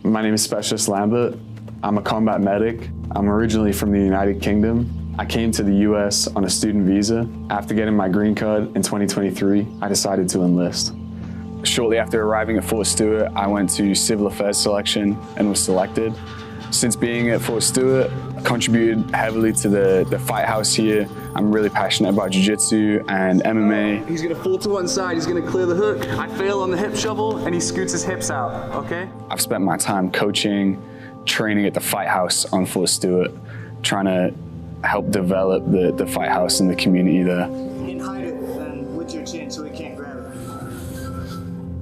My name is Specialist Lambert. I'm a combat medic. I'm originally from the United Kingdom. I came to the US on a student visa. After getting my green card in 2023, I decided to enlist. Shortly after arriving at Fort Stewart, I went to Civil Affairs selection and was selected. Since being at Fort Stewart, I contributed heavily to the fight house here. I'm really passionate about Jiu-Jitsu and MMA. He's gonna fall to one side, he's gonna clear the hook. I fail on the hip shovel and he scoots his hips out, okay? I've spent my time coaching, training at the fight house on Fort Stewart, trying to help develop the fight house and the community there. And hide it then with your chin so he can't grab it.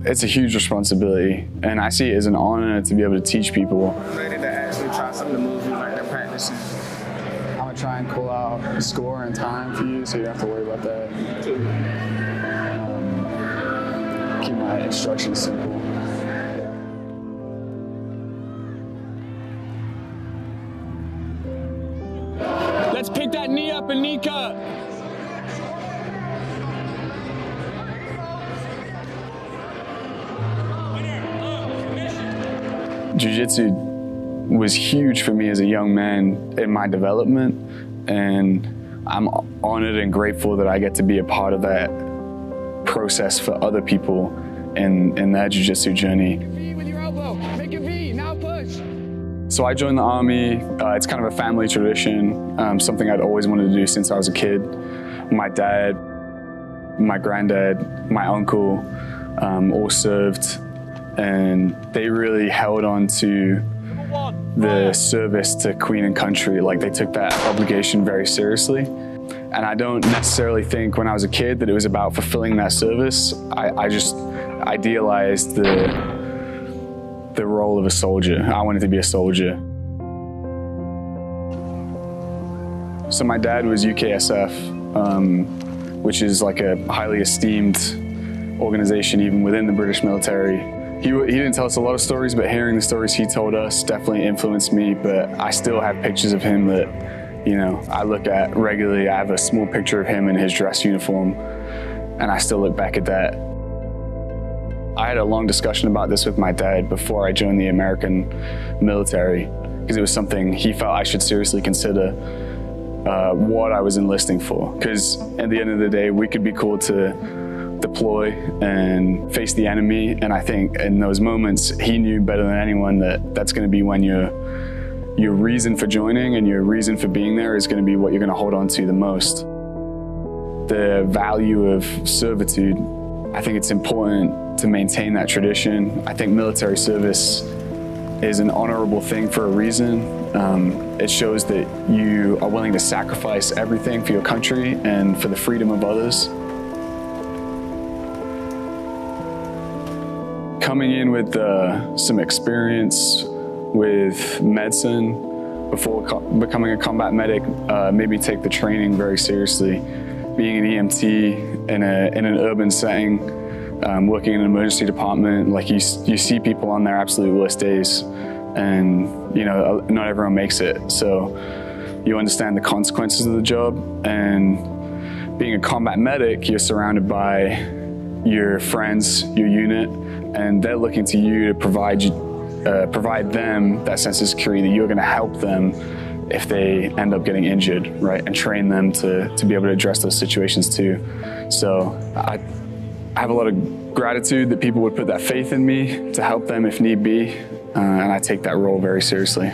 It's a huge responsibility, and I see it as an honor to be able to teach people. I'm ready to actually try some of the moves we learned in practice. I'm gonna try and call out a score and time for you, so you don't have to worry about that. Keep my instructions simple. Let's pick that knee up and knee cut. Jiu-Jitsu was huge for me as a young man in my development, and I'm honored and grateful that I get to be a part of that process for other people in their Jiu-Jitsu journey. V with your elbow. Make a V. Now push. So I joined the Army. It's kind of a family tradition, something I'd always wanted to do since I was a kid. My dad, my granddad, my uncle all served, and they really held on to the service to Queen and country. Like, they took that obligation very seriously. And I don't necessarily think when I was a kid that it was about fulfilling that service. I just idealized the role of a soldier. I wanted to be a soldier. So my dad was UKSF, which is like a highly esteemed organization even within the British military. He didn't tell us a lot of stories, but hearing the stories he told us definitely influenced me. But I still have pictures of him that, you know, I look at regularly. I have a small picture of him in his dress uniform, and I still look back at that. I had a long discussion about this with my dad before I joined the American military, because it was something he felt I should seriously consider what I was enlisting for. Because at the end of the day, we could be called to deploy and face the enemy, and I think in those moments he knew better than anyone that that's going to be when your reason for joining and your reason for being there is going to be what you're going to hold on to the most. The value of servitude, I think it's important to maintain that tradition. I think military service is an honorable thing for a reason. It shows that you are willing to sacrifice everything for your country and for the freedom of others. Coming in with some experience with medicine before becoming a combat medic made me take the training very seriously. Being an EMT in an urban setting, working in an emergency department, like you see people on their absolute worst days, and you know, not everyone makes it. So you understand the consequences of the job, and being a combat medic, you're surrounded by your friends, your unit, and they're looking to you to provide them that sense of security that you're going to help them if they end up getting injured, right? And train them to be able to address those situations too. So I have a lot of gratitude that people would put that faith in me to help them if need be, and I take that role very seriously.